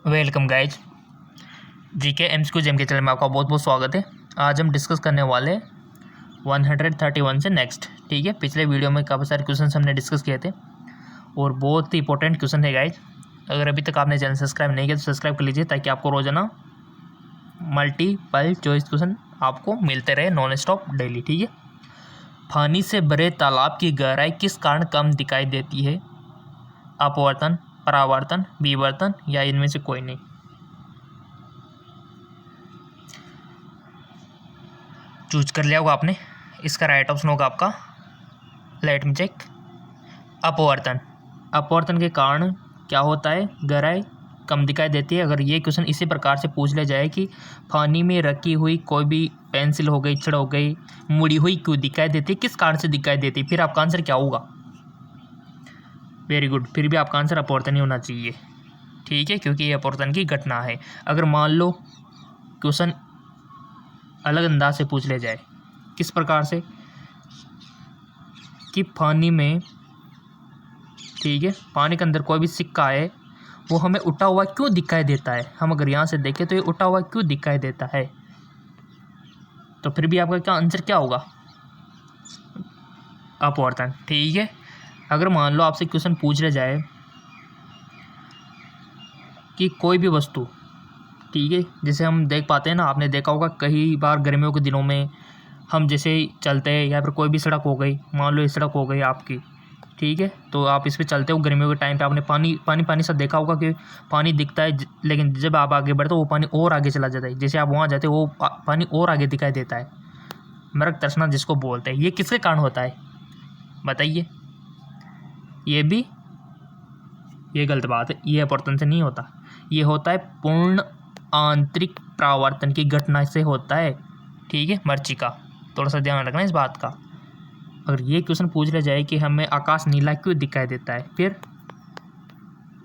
Welcome guys. GK MCQ gem के channel में आपका बहुत बहुत स्वागत है। आज हम डिस्कस करने वाले 131 से नेक्स्ट। ठीक है, पिछले वीडियो में काफ़ी सारे क्वेश्चन हमने डिस्कस किए थे और बहुत ही इंपॉर्टेंट क्वेश्चन है गाइज। अगर अभी तक आपने चैनल सब्सक्राइब नहीं किया तो सब्सक्राइब कर लीजिए ताकि आपको रोजाना मल्टीपल चॉइस क्वेश्चन आपको मिलते रहे नॉन स्टॉप डेली। ठीक है, पानी से भरे तालाब की गहराई किस कारण कम दिखाई देती है? अपवर्तन, परावर्तन, विवर्तन या इनमें से कोई नहीं? चूज कर लिया होगा आपने। इसका राइट ऑप्शन होगा आपका, लेट मी चेक, अपवर्तन। अपवर्तन के कारण क्या होता है? गहराई कम दिखाई देती है। अगर ये क्वेश्चन इसी प्रकार से पूछ लिया जाए कि पानी में रखी हुई कोई भी पेंसिल हो गई, छड़ हो गई, मुड़ी हुई क्यों दिखाई देती है, किस कारण से दिखाई देती है, फिर आपका आंसर क्या होगा? वेरी गुड, फिर भी आपका आंसर अपवर्तन ही होना चाहिए। ठीक है, क्योंकि ये अपवर्तन की घटना है। अगर मान लो क्वेश्चन अलग अंदाज से पूछ लिया जाए, किस प्रकार से कि पानी में, ठीक है, पानी के अंदर कोई भी सिक्का है वो हमें उठा हुआ क्यों दिखाई देता है? हम अगर यहाँ से देखें तो ये उठा हुआ क्यों दिखाई देता है? तो फिर भी आपका क्या आंसर क्या होगा? अपवर्तन। ठीक है, अगर मान लो आपसे क्वेश्चन पूछ लिया जाए कि कोई भी वस्तु, ठीक है, जैसे हम देख पाते हैं ना, आपने देखा होगा कई बार गर्मियों के दिनों में हम जैसे ही चलते हैं या फिर कोई भी सड़क हो गई, मान लो ये सड़क हो गई आपकी, ठीक है, तो आप इस पर चलते हो गर्मियों के टाइम पे, आपने पानी पानी पानी सा देखा होगा कि पानी दिखता है, लेकिन जब आप आगे बढ़ते हो वो पानी और आगे चला जाता है। जैसे आप वहाँ जाते हो वो पानी और आगे दिखाई देता है, मरक तरसना जिसको बोलते हैं। ये किसके कारण होता है बताइए? ये गलत बात है, ये अपवर्तन से नहीं होता, ये होता है पूर्ण आंतरिक परावर्तन की घटना से होता है। ठीक है, मरीचिका, थोड़ा सा ध्यान रखना इस बात का। अगर ये क्वेश्चन पूछ लिया जाए कि हमें आकाश नीला क्यों दिखाई देता है, फिर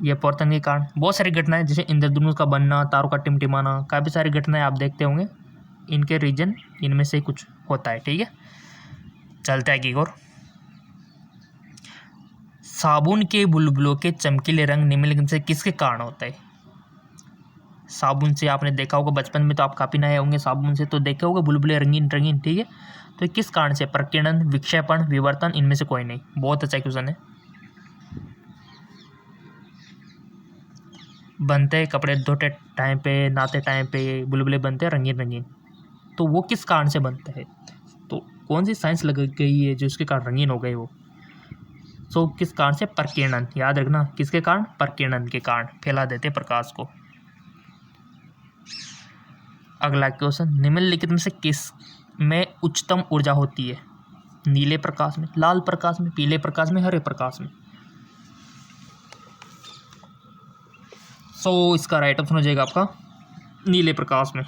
ये अपवर्तन के कारण बहुत सारी घटनाएं, जैसे इंद्रधनुष का बनना, तारों का टिमटिमाना, काफ़ी सारी घटनाएं आप देखते होंगे, इनके रीजन इनमें से कुछ होता है। ठीक है, चलता है की और। साबुन के बुलबुलों के चमकीले रंग निम्नलिखित से किसके कारण होता है? साबुन से आपने देखा होगा बचपन में, तो आप काफ़ी नए होंगे साबुन से, तो देखे होगा बुलबुले रंगीन रंगीन। ठीक है, तो किस कारण से? प्रकीर्णन, विक्षेपण, विवर्तन, इनमें से कोई नहीं। बहुत अच्छा क्वेश्चन है। बनते हैं कपड़े धोते टाइम पे, नहाते टाइम पे बुलबुले बनते हैं रंगीन रंगीन, तो वो किस कारण से बनते हैं? तो कौन सी साइंस लग गई है जो उसके कारण रंगीन हो गए वो? तो किस कारण से? प्रकीर्णन। याद रखना, किसके कारण? प्रकीर्णन के कारण फैला देते प्रकाश को। अगला क्वेश्चन, निम्नलिखित में से किस में उच्चतम ऊर्जा होती है? नीले प्रकाश में, लाल प्रकाश में, पीले प्रकाश में, हरे प्रकाश में? सो इसका राइट ऑप्शन हो जाएगा आपका नीले प्रकाश में,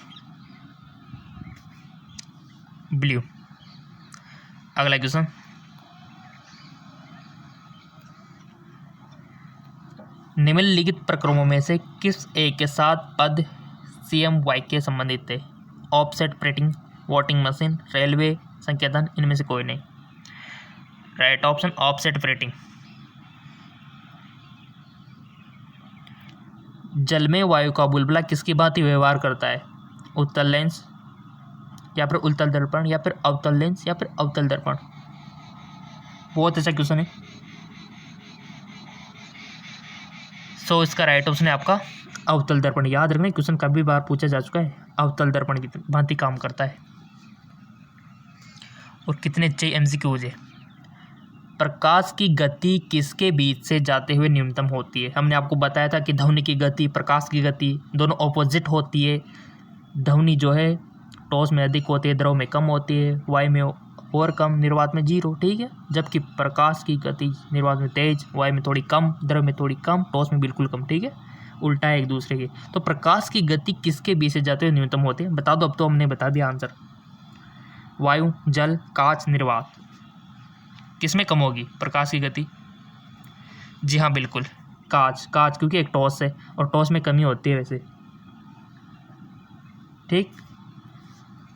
ब्लू। अगला क्वेश्चन, निम्नलिखित प्रक्रमों में से किस एक के साथ पद CMY के संबंधित है? Offset printing, voting machine, railway संकेतन, इनमें से कोई नहीं। Right option offset printing. जल में वायु का बुलबुला किसकी भांति व्यवहार करता है? उत्तल लेंस या फिर उत्तल दर्पण या फिर अवतल लेंस या फिर अवतल दर्पण? बहुत अच्छा क्वेश्चन है। सो इसका राइट ऑप्शन है आपका अवतल दर्पण। याद रखना, क्वेश्चन काफी बार पूछा जा चुका है, अवतल दर्पण की भांति काम करता है। और कितने अच्छे MCQs है। प्रकाश की गति किसके बीच से जाते हुए न्यूनतम होती है? हमने आपको बताया था कि ध्वनि की गति, प्रकाश की गति दोनों ऑपोजिट होती है। ध्वनि जो है ठोस में अधिक होती है, द्रव में कम होती है, वायु में और कम, निर्वात में 0। ठीक है, जबकि प्रकाश की गति निर्वात में तेज, वायु में थोड़ी कम, द्रव में थोड़ी कम, ठोस में बिल्कुल कम। ठीक है, उल्टा है एक दूसरे के। तो प्रकाश की गति किसके बीच से जाते हुए न्यूनतम होती है? बता दो, अब तो हमने बता दिया आंसर। वायु, जल, कांच, निर्वात, किसमें कम होगी प्रकाश की गति? जी हाँ, बिल्कुल कांच। कांच क्योंकि एक ठोस है और ठोस में कमी होती है वैसे। ठीक,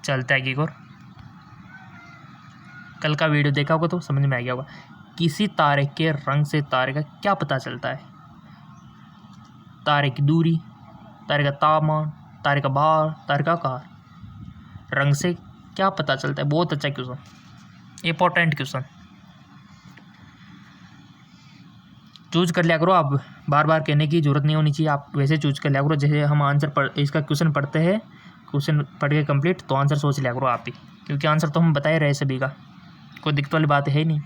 चलता है और। कल का वीडियो देखा होगा तो समझ में आ गया होगा। किसी तारे के रंग से तारे का क्या पता चलता है? तारे की दूरी, तारे का तापमान, तारे का भार, तारे का आकार। रंग से क्या पता चलता है? बहुत अच्छा क्वेश्चन, इंपॉर्टेंट क्वेश्चन। चूज कर लिया करो आप, बार बार कहने की जरूरत नहीं होनी चाहिए, आप वैसे चूज कर लिया करो जैसे हम आंसर इसका क्वेश्चन पढ़ते हैं, क्वेश्चन पढ़ के कंप्लीट तो आंसर सोच लिया करो आप ही, क्योंकि आंसर तो हम बता ही रहे सभी का, कोई दिक्कत वाली बात है ही नहीं।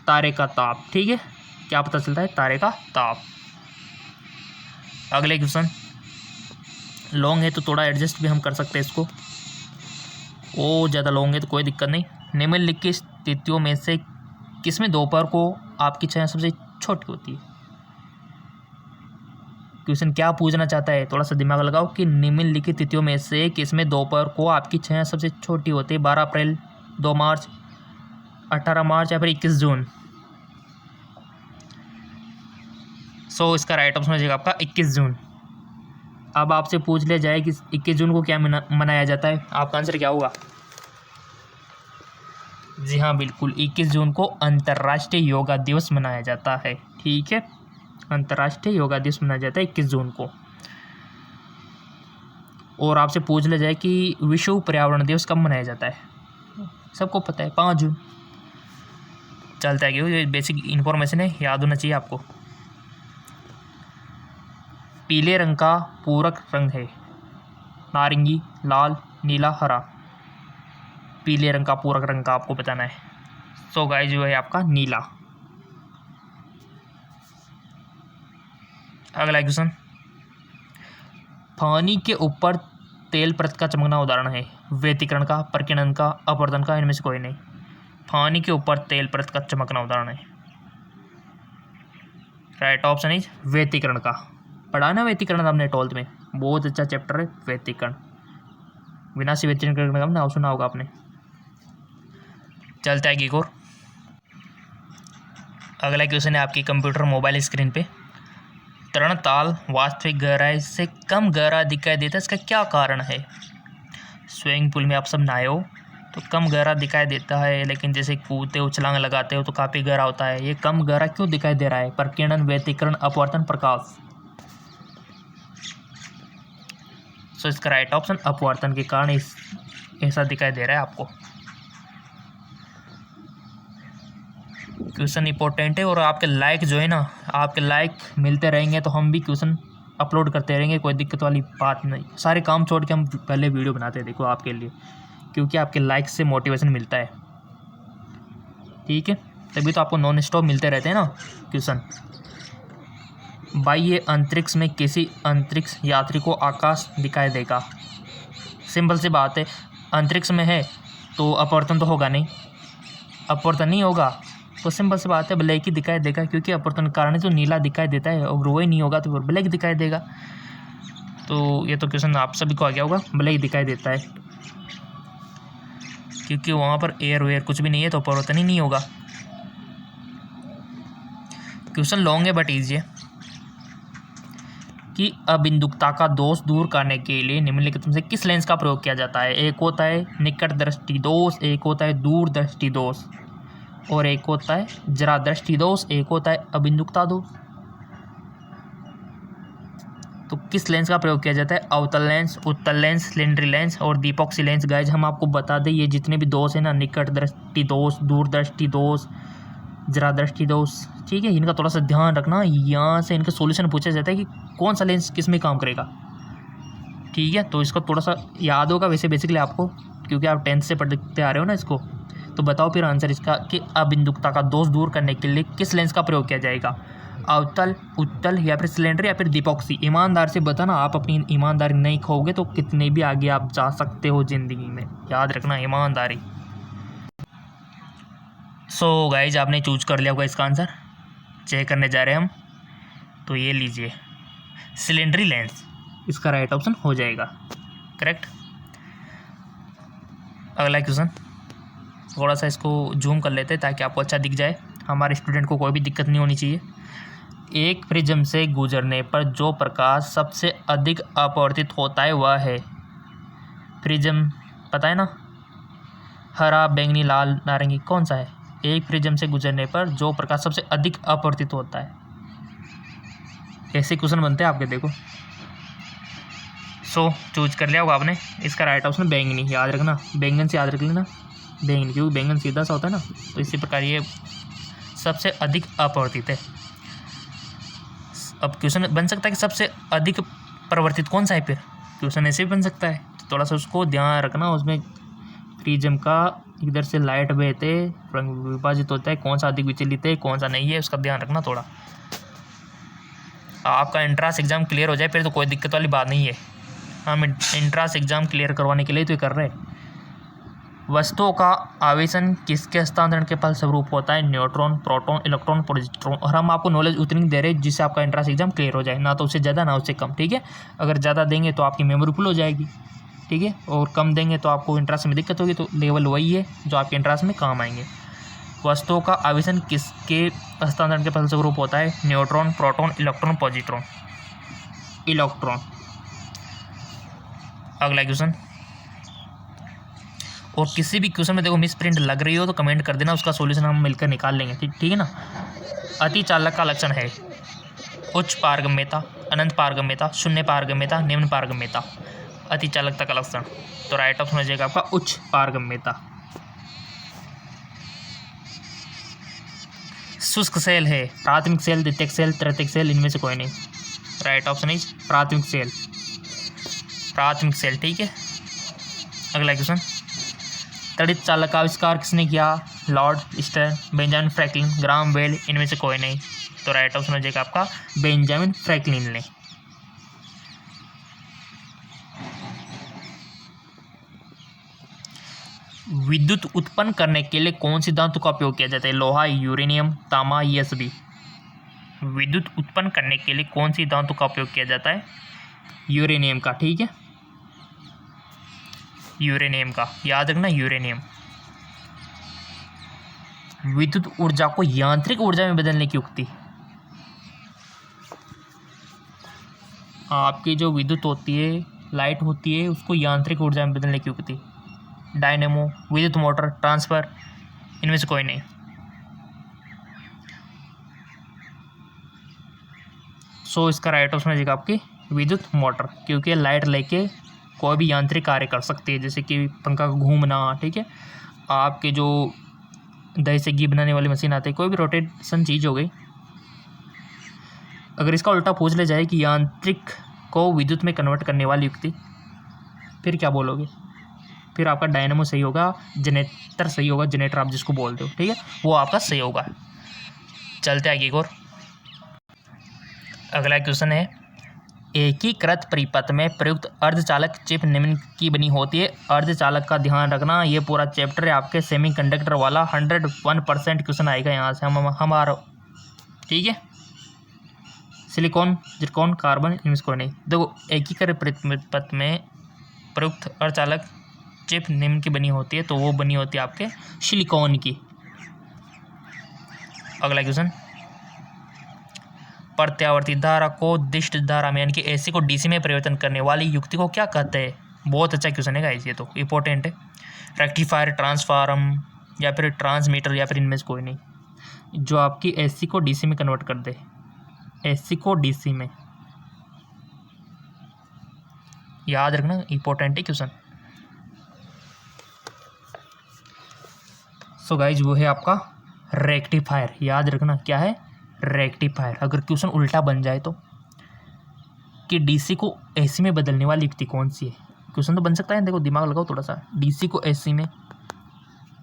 तारे का ताप, ठीक है, क्या पता चलता है? तारे का ताप। अगले क्वेश्चन लॉन्ग है तो थोड़ा एडजस्ट भी हम कर सकते हैं इसको, वो ज़्यादा लॉन्ग है तो कोई दिक्कत नहीं। निम्नलिखित स्थितियों में से किसमें दोपहर को आपकी छाया सबसे छोटी होती है? क्वेश्चन क्या पूछना चाहता है? थोड़ा सा दिमाग लगाओ कि निम्नलिखित तिथियों में से किसमें दोपहर को आपकी छाया सबसे छोटी होती है? 12 अप्रैल, 2 मार्च, 18 मार्च या फिर 21 जून। सो इसका राइट ऑप्शन हो जाएगा आपका 21 जून। अब आपसे पूछ लिया जाए कि 21 जून को क्या मनाया जाता है, आपका आंसर क्या होगा? जी हाँ, बिल्कुल 21 जून को अंतर्राष्ट्रीय योगा दिवस मनाया जाता है। ठीक है, अंतर्राष्ट्रीय योगा दिवस मनाया जाता है 21 जून को। और आपसे पूछ लिया जाए कि विश्व पर्यावरण दिवस कब मनाया जाता है? सबको पता है, 5 जून। चलता है क्यों, ये बेसिक इन्फॉर्मेशन है, याद होना चाहिए आपको। पीले रंग का पूरक रंग है? नारंगी, लाल, नीला, हरा। पीले रंग का पूरक रंग का आपको बताना है। सो गाइस जो है आपका नीला। अगला क्वेश्चन, पानी के ऊपर तेल परत का चमकना उदाहरण है? व्यतिकरण का, प्रकीर्णन का, अपवर्तन का, इनमें से कोई नहीं। पानी के ऊपर तेल परत का चमकना उदाहरण है। राइट ऑप्शन इज व्यतिकरण का। पढ़ा ना व्यतिकरण आपने 12th में, बहुत अच्छा चैप्टर है व्यतिकरण। विनाशी व्यतिकरण का नाम सुना होगा आपने। चलता है एक और। अगला क्वेश्चन है आपकी कंप्यूटर मोबाइल स्क्रीन पे। तरणताल वास्तविक गहराई से कम गहरा दिखाई देता है, इसका क्या कारण है? स्विमिंग पूल में आप सब नहाए हो तो कम गहरा दिखाई देता है, लेकिन जैसे कूदते हो, छलांग लगाते हो तो काफ़ी गहरा होता है। ये कम गहरा क्यों दिखाई दे रहा है? प्रकीर्णन, व्यतिकरण, अपवर्तन, प्रकाश। सो इसका राइट ऑप्शन अपवर्तन के कारण ऐसा दिखाई दे रहा है आपको। क्वेश्चन इंपॉर्टेंट है और आपके लाइक जो है ना, आपके लाइक मिलते रहेंगे तो हम भी क्वेश्चन अपलोड करते रहेंगे, कोई दिक्कत वाली बात नहीं। सारे काम छोड़ के हम पहले वीडियो बनाते हैं, देखो आपके लिए, क्योंकि आपके लाइक से मोटिवेशन मिलता है। ठीक है, तभी तो आपको नॉन स्टॉप मिलते रहते हैं ना क्वेश्चन। बाह्य अंतरिक्ष में किसी अंतरिक्ष यात्री को आकाश दिखाई देगा? सिंपल सी बात है, अंतरिक्ष में है तो अपवर्तन तो होगा नहीं, अपवर्तन नहीं होगा तो सिंपल सी बात है ब्लैक ही दिखाई देगा, क्योंकि अपवर्तन के कारण तो नीला दिखाई देता है, और वो ही नहीं होगा तो फिर ब्लैक दिखाई देगा। तो ये तो क्वेश्चन आप सभी को आ गया होगा, ब्लैक दिखाई देता है, क्योंकि वहाँ पर एयर वेयर कुछ भी नहीं है तो अपवर्तन ही नहीं होगा। क्वेश्चन लॉन्ग है बट ईजी है कि अबिंदुकता का दोष दूर करने के लिए निम्नलिखित में से किस लेंस का प्रयोग किया जाता है? एक होता है निकट दृष्टि दोष, एक होता है दूर दृष्टि दोष, और एक होता है जरा दृष्टि दोष, एक होता है अबिंदुकता दोष। तो किस लेंस का प्रयोग किया जाता है? अवतल लेंस, उत्तल लेंस, सिलेंडरी लेंस और दीपोक्सी लेंस। गाइज हम आपको बता दें, ये जितने भी दोष है ना, निकट दृष्टि दोष, दूर दृष्टि दोष, जरा दृष्टि दोष, ठीक है, इनका थोड़ा सा ध्यान रखना। यहाँ से इनका सॉल्यूशन पूछा जाता है कि कौन सा लेंस किस में काम करेगा। ठीक है, तो इसको थोड़ा सा याद होगा वैसे बेसिकली आपको, क्योंकि आप 10th से पढ़ते आ रहे हो ना इसको। तो बताओ फिर आंसर इसका कि अबिंदुकता का दोष दूर करने के लिए किस लेंस का प्रयोग किया जाएगा? अवतल, उत्तल या फिर सिलेंडर या फिर दीपोक्सी। ईमानदार से बताना, आप अपनी ईमानदारी नहीं खोगे तो कितने भी आगे आप जा सकते हो ज़िंदगी में, याद रखना ईमानदारी। सो गाइज आपने चूज कर लिया होगा इसका आंसर, चेक करने जा रहे हैं हम, तो ये लीजिए सिलेंडरी लेंस इसका राइट ऑप्शन हो जाएगा, करेक्ट। अगला क्वेश्चन, थोड़ा सा इसको जूम कर लेते हैं ताकि आपको अच्छा दिख जाए, हमारे स्टूडेंट को कोई भी दिक्कत नहीं होनी चाहिए। एक प्रिज्म से गुजरने पर जो प्रकाश सबसे अधिक अपवर्तित होता है वह है? प्रिज्म पता है ना, हरा, बैंगनी, लाल, नारंगी, कौन सा है? एक प्रिज्म से गुजरने पर जो प्रकाश सबसे अधिक अपवर्तित होता है, ऐसे क्वेश्चन बनते हैं आपके, देखो। सो चूज कर लिया होगा आपने, इसका राइट ऑप्शन बैंगनी, याद रखना, बैंगन से याद रख लेना, बैंगनी, क्योंकि बैंगन सीधा सा होता है ना, तो इसी प्रकार ये सबसे अधिक अपरिवर्तित है। अब क्वेश्चन बन सकता है कि सबसे अधिक परिवर्तित कौन सा है, फिर क्वेश्चन ऐसे भी बन सकता है, तो थोड़ा सा उसको ध्यान रखना। उसमें प्रिज्म का इधर से लाइट बहते रंग विभाजित होता है, कौन सा अधिक विचलित है कौन सा नहीं है, उसका ध्यान रखना थोड़ा। आपका एंट्रांस एग्ज़ाम क्लियर हो जाए फिर तो कोई दिक्कत वाली बात नहीं है, हम एंट्रांस एग्ज़ाम क्लियर करवाने के लिए तो ये कर रहे हैं। वस्तुओं का आवेशन किसके हस्तांतरण के फलस्वरूप होता है, न्यूट्रॉन, प्रोटॉन, इलेक्ट्रॉन, पॉजिट्रॉन। और हम आपको नॉलेज उतनी दे रहे हैं जिससे आपका एंट्रांस एग्जाम क्लियर हो जाए, ना तो उससे ज़्यादा ना उससे कम, ठीक है। अगर ज़्यादा देंगे तो आपकी मेमोरी फुल हो जाएगी, ठीक है, और कम देंगे तो आपको एंट्रांस में दिक्कत होगी, तो लेवल वही है जो आपके एंट्रांस में काम आएंगे। वस्तुओं का आवेशन किसके हस्तांतरण के फलस्वरूप होता है, neutron, proton, electron, positron. Electron. अगला क्वेश्चन, और किसी भी क्वेश्चन में देखो मिस प्रिंट लग रही हो तो कमेंट कर देना, उसका सॉल्यूशन हम मिलकर निकाल लेंगे, ठीक है ना। अति चालक का लक्षण है उच्च पारगम्यता, अनंत पारगम्यता, शून्य पारगम्यता, निम्न पारगम्यता। अति चालकता का लक्षण, तो राइट ऑप्शन हो जाएगा आपका उच्च पारगम्यता। शुष्क सेल है प्राथमिक सेल, द्वितीयक सेल, तृतीयक सेल, इनमें से कोई नहीं। राइट ऑप्शन इज प्राथमिक सेल, प्राथमिक सेल, ठीक है। अगला क्वेश्चन, तड़ित चालक का आविष्कार किसने किया, Lord Stern, Benjamin Franklin, Graham Bell, इनमें से कोई नहीं। तो राइट ऑप्शन हो जाएगा आपका बेंजामिन फ्रैंकलिन ने। विद्युत उत्पन्न करने के लिए कौन सी धातु का उपयोग किया जाता है, लोहा, यूरेनियम, तांबा, ये सभी। विद्युत उत्पन्न करने के लिए कौन सी धातु का उपयोग किया जाता है, यूरेनियम का, ठीक है, यूरेनियम का, याद रखना यूरेनियम। विद्युत ऊर्जा को यांत्रिक ऊर्जा में बदलने की युक्ति, आपकी जो विद्युत होती है, लाइट होती है, उसको यांत्रिक ऊर्जा में बदलने की युक्ति, डायनेमो, विद्युत मोटर, ट्रांसफर, इनमें से कोई नहीं। सो इसका राइट ऑप्शन हो जाएगा आपकी विद्युत मोटर, क्योंकि लाइट लेके कोई भी यांत्रिक कार्य कर सकती है, जैसे कि पंखा का घूमना, ठीक है, आपके जो दही से घी बनाने वाली मशीन आती है, कोई भी रोटेशन चीज़ हो गई। अगर इसका उल्टा पूछ ले जाए कि यांत्रिक को विद्युत में कन्वर्ट करने वाली युक्ति, फिर क्या बोलोगे, फिर आपका डायनेमो सही होगा, जनरेटर सही होगा, जनरेटर आप जिसको बोलते हो, ठीक है, वो आपका सही होगा। चलते आगे एक और। अगला क्वेश्चन है, एकीकृत परिपथ में प्रयुक्त अर्धचालक चिप निम्न की बनी होती है। अर्धचालक का ध्यान रखना, ये पूरा चैप्टर है आपके सेमीकंडक्टर वाला, 101% क्वेश्चन आएगा यहाँ से हमारा, ठीक है। सिलिकॉन, जिरकॉन, कार्बन, इनमें से कोई नहीं। देखो, एकीकृत परिपथ में प्रयुक्त अर्धचालक चिप निम्न की बनी होती है, तो वो बनी होती है आपके सिलिकॉन की। अगला क्वेश्चन, प्रत्यावर्ती धारा को दिष्ट धारा में यानी कि एसी को डीसी में परिवर्तन करने वाली युक्ति को क्या कहते हैं। बहुत अच्छा क्वेश्चन है गाइस, ये तो इंपॉर्टेंट है। रेक्टिफायर, ट्रांसफार्म, या फिर ट्रांसमीटर, या फिर इनमें से कोई नहीं, जो आपकी एसी को डीसी में कन्वर्ट कर दे, एसी को डीसी में, याद रखना, इंपॉर्टेंट है क्वेश्चन। सो गाइज वो है आपका रेक्टिफायर, याद रखना क्या है, रेक्टिफायर। अगर क्वेश्चन उल्टा बन जाए तो, कि डीसी को एसी में बदलने वाली युक्ति कौन सी है, क्वेश्चन तो बन सकता है, देखो दिमाग लगाओ थोड़ा सा, डीसी को एसी में,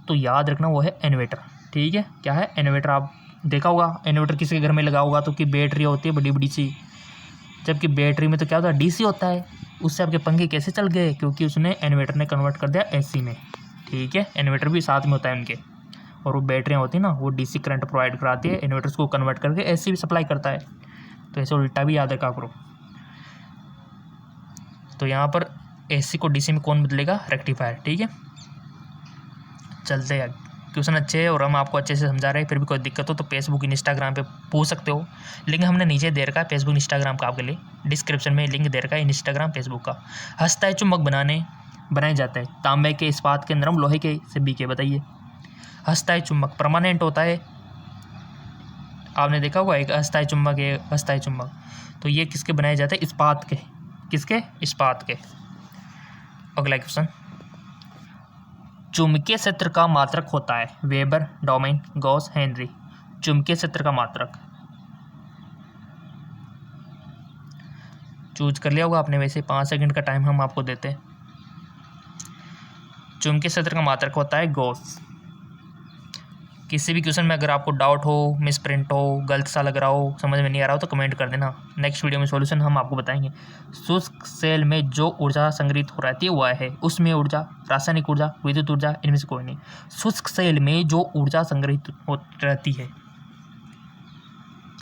तो याद रखना वो है इन्वर्टर, ठीक है। क्या है, इन्वर्टर। आप देखा होगा इन्वर्टर किसी के घर में लगा होगा तो कि बैटरी होती है बड़ी बड़ी सी, जबकि बैटरी में तो क्या होता है, डीसी होता है। उससे आपके पंखे कैसे चल गए, क्योंकि उसने इन्वर्टर ने कन्वर्ट कर दिया एसी में, ठीक है। इन्वर्टर भी साथ में होता है उनके, और वो बैटरियाँ होती है ना, वो डीसी करंट प्रोवाइड कराती है, इन्वर्टर्स को कन्वर्ट करके एसी भी सप्लाई करता है। तो ऐसे उल्टा भी याद रखा करो। तो यहाँ पर एसी को डीसी में कौन बदलेगा, रेक्टिफायर, ठीक है। चलते हैं, क्वेश्चन अच्छे है और हम आपको अच्छे से समझा रहे हैं, फिर भी कोई दिक्कत हो तो फेसबुक इंस्टाग्राम पे पूछ सकते हो, लिंक हमने नीचे दे रखा है फेसबुक इंस्टाग्राम का, आपके लिए डिस्क्रिप्शन में लिंक दे रखा है इंस्टाग्राम फेसबुक का। हस्ताई चुम्बक बनाए जाता है तांबे के, इस्पात के, नरम लोहे के, से बी के, बताइए। हस्ताई चुम्बक परमानेंट होता है, आपने देखा होगा एक अस्थायी चुंबक, एक अस्थायी चुंबक। तो ये किसके बनाए जाते हैं? इस्पात के। किसके? इस्पात के। अगला क्वेश्चन, चुंबकीय क्षेत्र का मात्रक होता है? Weber, domain, Gauss, Henry. चुंबकीय क्षेत्र का मात्रक चूज कर लिया होगा आपने, वैसे 5 सेकंड का टाइम हम आपको देते हैं। चुंबकीय क्षेत्र का मात्रक होता है गॉस। किसी भी क्वेश्चन में अगर आपको डाउट हो, मिस प्रिंट हो, गलत सा लग रहा हो, समझ में नहीं आ रहा हो तो कमेंट कर देना, नेक्स्ट वीडियो में सॉल्यूशन हम आपको बताएंगे। शुष्क सेल में जो ऊर्जा संग्रहित हो रहती है वह है उसमें ऊर्जा, रासायनिक ऊर्जा, विद्युत ऊर्जा, इनमें से कोई नहीं। शुष्क सेल में जो ऊर्जा संग्रहित हो रहती है,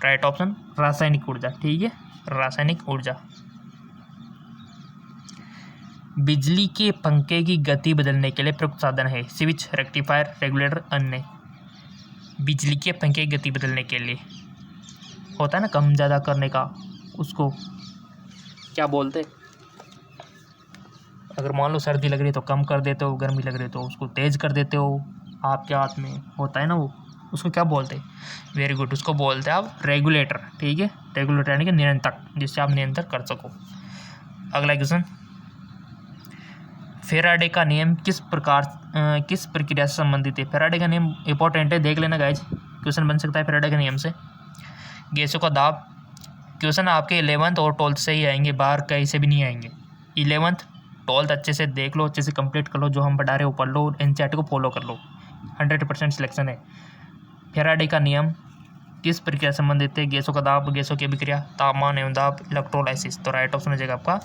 राइट ऑप्शन रासायनिक ऊर्जा। ठीक है, रासायनिक ऊर्जा। बिजली के पंखे की गति बदलने के लिए प्रयुक्त साधन है? स्विच, रेक्टिफायर, रेगुलेटर, अन्य। बिजली के पंखे की गति बदलने के लिए होता है ना कम ज़्यादा करने का, उसको क्या बोलते? अगर मान लो सर्दी लग रही है तो कम कर देते हो, गर्मी लग रही है तो उसको तेज़ कर देते हो, आपके हाथ में होता है ना वो, उसको क्या बोलते हैं? वेरी गुड, उसको बोलते हैं आप रेगुलेटर। ठीक है, रेगुलेटर यानी कि नियंत्रक, जिससे आप नियंत्रण कर सको। अगला क्वेश्चन, फेराडे का नियम किस प्रक्रिया से संबंधित है? फेराडे का नियम इंपॉर्टेंट है, देख लेना गाइज, क्वेश्चन बन सकता है फेराडे के नियम से। गैसों का दाब, क्वेश्चन आपके 11th और 12th से ही आएंगे, बाहर कहीं से भी नहीं आएंगे। 11th 12th अच्छे से देख लो, अच्छे से कंप्लीट कर लो, जो हम पढ़ा रहे हो पढ़ लो, एनसीईआरटी को फॉलो कर लो, 100% सिलेक्शन है। फेराडे का नियम किस प्रक्रिया से संबंधित है? गैसों का दाब, गैसों की अभिक्रिया, तापमान एवं दाब, इलेक्ट्रोलाइसिस। तो राइट ऑप्शन हो जाएगा आपका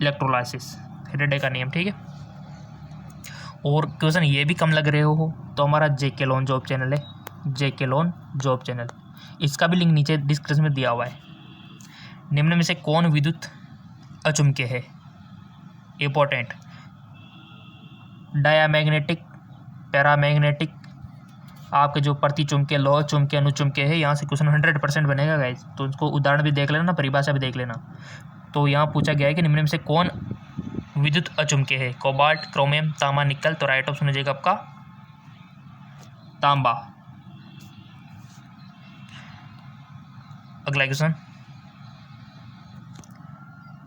इलेक्ट्रोलाइसिस, फेराडे का नियम। ठीक है, और क्वेश्चन ये भी कम लग रहे हो तो हमारा जेके लोन जॉब चैनल है, जेके लोन जॉब चैनल, इसका भी लिंक नीचे डिस्क्रिप्शन में दिया हुआ है। निम्न में से कौन विद्युत अचुम्बकीय है? इंपॉर्टेंट, डायामैग्नेटिक, पैरामैग्नेटिक, आपके जो प्रति चुम्बकीय, लौह चुम्बकीय, अनुचुम्बकीय है। यहाँ से क्वेश्चन 100% बनेगा गाइज, तो उसको उदाहरण भी देख लेना, परिभाषा भी देख लेना। तो यहाँ पूछा गया है कि निम्न में से कौन विद्युत अचुम्बकीय है? कोबाल्ट, क्रोमियम, तांबा, निकल। तो राइट ऑप्शन हो जाएगा आपका तांबा। अगला क्वेश्चन,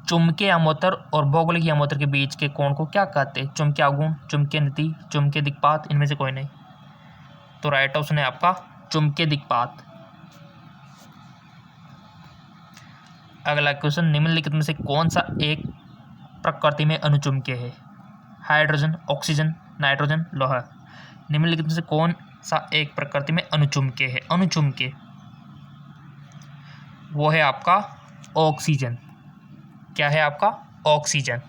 चुंबकीय अमोतर और भौगोलिक अमोतर के बीच के कोण को क्या कहते हैं? चुंबकीय आघूर्ण, चुंबकीय नति, चुंबकीय दिक्पात, इनमें से कोई नहीं। तो राइट ऑप्शन है आपका चुंबकीय दिक्पात। अगला क्वेश्चन, निम्नलिखित में से कौन सा एक प्रकृति में अनुचुंबकीय है? हाइड्रोजन, ऑक्सीजन, नाइट्रोजन, लोहा। निम्नलिखित में से कौन सा एक प्रकृति में अनुचुंबकीय है? अनुचुंबकीय वो है आपका ऑक्सीजन। क्या है आपका? ऑक्सीजन।